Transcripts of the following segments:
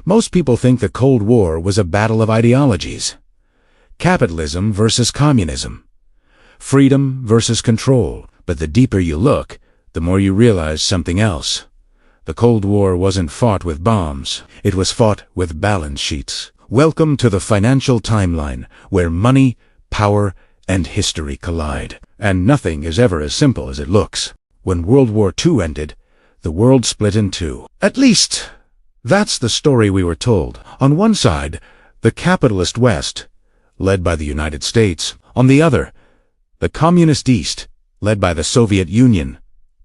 Most people think the Cold War was a battle of ideologies. Capitalism versus communism. Freedom versus control. But the deeper you look, the more you realize something else. The Cold War wasn't fought with bombs. It was fought with balance sheets. Welcome to the financial timeline, where money, power, and history collide. And nothing is ever as simple as it looks. When World War II ended, the world split in two. At least, that's the story we were told. On one side, the capitalist West, led by the United States. On the other, the communist East, led by the Soviet Union.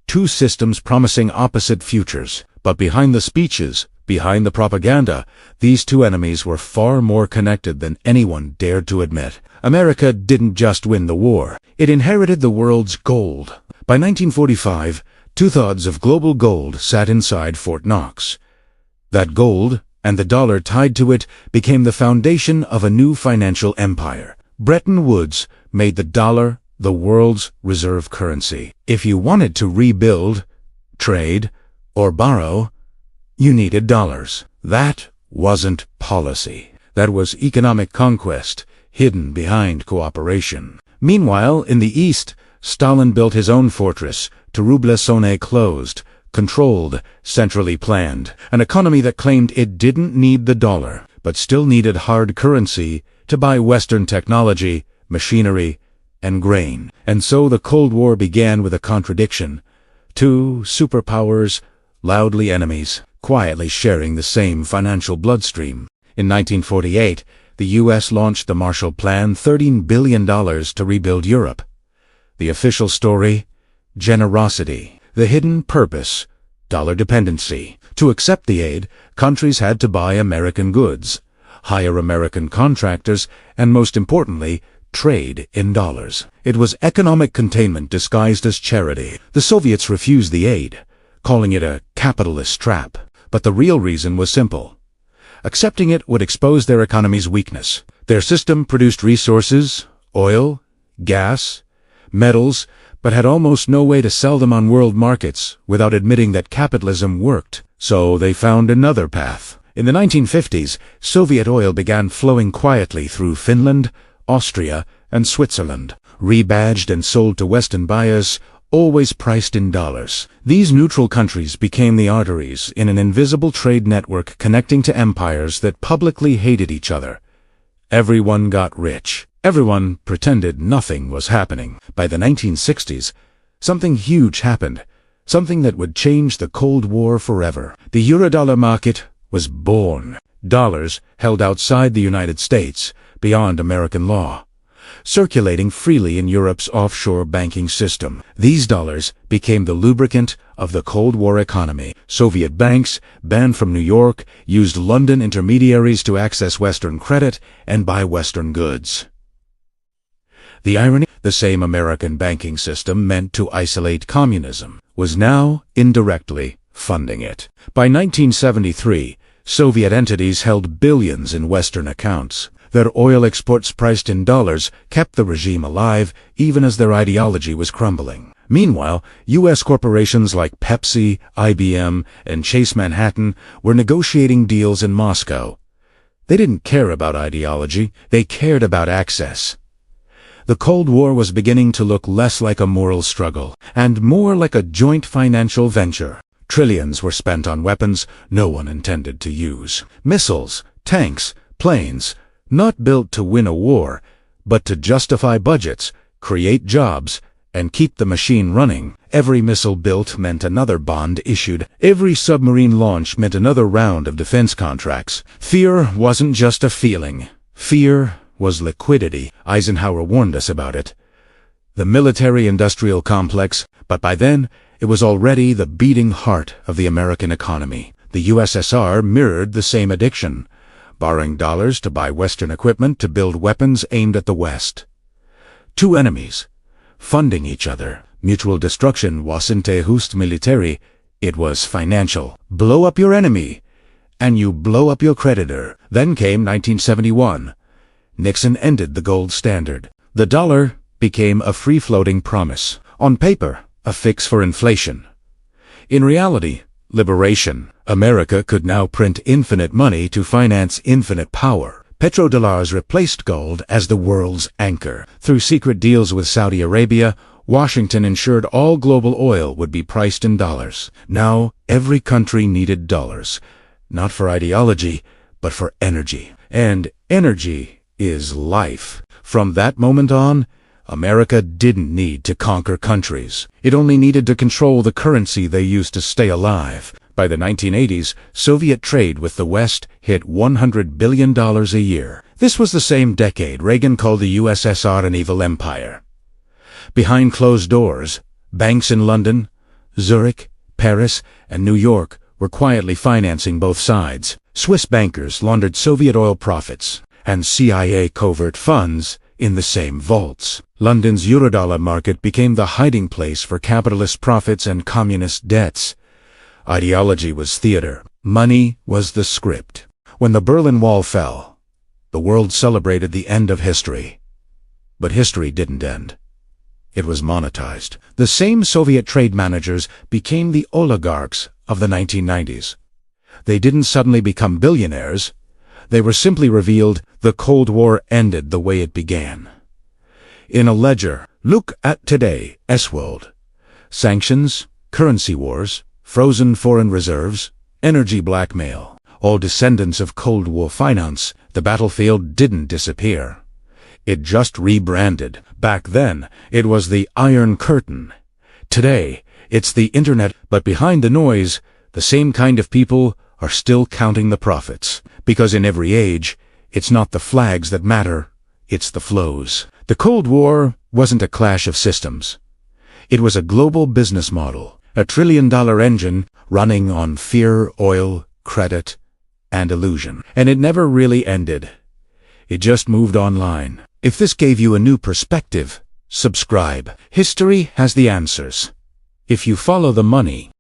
Two systems promising opposite futures. But behind the speeches, behind the propaganda, these two enemies were far more connected than anyone dared to admit. America didn't just win the war. It inherited the world's gold. By 1945, 2/3 of global gold sat inside Fort Knox. That gold, and the dollar tied to it, became the foundation of a new financial empire. Bretton Woods made the dollar the world's reserve currency. If you wanted to rebuild, trade, or borrow, you needed dollars. That wasn't policy. That was economic conquest, hidden behind cooperation. Meanwhile, in the East, Stalin built his own fortress, Trublassone closed, controlled, centrally planned, an economy that claimed it didn't need the dollar, but still needed hard currency to buy Western technology, machinery, and grain. And so the Cold War began with a contradiction. Two superpowers, loudly enemies, quietly sharing the same financial bloodstream. In 1948, the U.S. launched the Marshall Plan, $13 billion to rebuild Europe. The official story? Generosity. The hidden purpose? Dollar dependency. To accept the aid, countries had to buy American goods, hire American contractors, and most importantly, trade in dollars. It was economic containment disguised as charity. The Soviets refused the aid, calling it a capitalist trap. But the real reason was simple. Accepting it would expose their economy's weakness. Their system produced resources, oil, gas, metals, but had almost no way to sell them on world markets without admitting that capitalism worked. So they found another path. In the 1950s, Soviet oil began flowing quietly through Finland, Austria, and Switzerland, rebadged and sold to Western buyers, always priced in dollars. These neutral countries became the arteries in an invisible trade network connecting to empires that publicly hated each other. Everyone got rich. Everyone pretended nothing was happening. By the 1960s, something huge happened, something that would change the Cold War forever. The Eurodollar market was born. Dollars held outside the United States, beyond American law, circulating freely in Europe's offshore banking system. These dollars became the lubricant of the Cold War economy. Soviet banks, banned from New York, used London intermediaries to access Western credit and buy Western goods. The irony? The same American banking system meant to isolate communism was now indirectly funding it. By 1973, Soviet entities held billions in Western accounts. Their oil exports priced in dollars kept the regime alive even as their ideology was crumbling. Meanwhile, U.S. corporations like Pepsi, IBM, and Chase Manhattan were negotiating deals in Moscow. They didn't care about ideology, they cared about access. The Cold War was beginning to look less like a moral struggle, and more like a joint financial venture. Trillions were spent on weapons no one intended to use. Missiles, tanks, planes, not built to win a war, but to justify budgets, create jobs, and keep the machine running. Every missile built meant another bond issued. Every submarine launch meant another round of defense contracts. Fear wasn't just a feeling. Fear was liquidity. Eisenhower warned us about it. The military-industrial complex, but by then, it was already the beating heart of the American economy. The USSR mirrored the same addiction, borrowing dollars to buy Western equipment to build weapons aimed at the West. Two enemies, funding each other. Mutual destruction wasn't just military, it was financial. Blow up your enemy, and you blow up your creditor. Then came 1971. Nixon ended the gold standard. The dollar became a free-floating promise. On paper, a fix for inflation. In reality, liberation. America could now print infinite money to finance infinite power. Petrodollars replaced gold as the world's anchor. Through secret deals with Saudi Arabia, Washington ensured all global oil would be priced in dollars. Now, every country needed dollars, not for ideology, but for energy. And energy is life. From that moment on, America didn't need to conquer countries. It only needed to control the currency they used to stay alive. By the 1980s, Soviet trade with the West hit $100 billion a year. This was the same decade Reagan called the USSR an evil empire. Behind closed doors, banks in London, Zurich, Paris, and New York were quietly financing both sides. Swiss bankers laundered Soviet oil profits, and CIA covert funds in the same vaults. London's Eurodollar market became the hiding place for capitalist profits and communist debts. Ideology was theater. Money was the script. When the Berlin Wall fell, the world celebrated the end of history. But history didn't end. It was monetized. The same Soviet trade managers became the oligarchs of the 1990s. They didn't suddenly become billionaires. They were simply revealed the Cold War ended the way it began. In a ledger, look at today's world. Sanctions, currency wars, frozen foreign reserves, energy blackmail, all descendants of Cold War finance. The battlefield didn't disappear. It just rebranded. Back then, it was the Iron Curtain. Today, it's the Internet. But behind the noise, the same kind of people are still counting the profits. Because in every age, it's not the flags that matter, it's the flows. The Cold War wasn't a clash of systems. It was a global business model, a trillion-dollar engine running on fear, oil, credit, and illusion. And it never really ended. It just moved online. If this gave you a new perspective, subscribe. History has the answers. If you follow the money,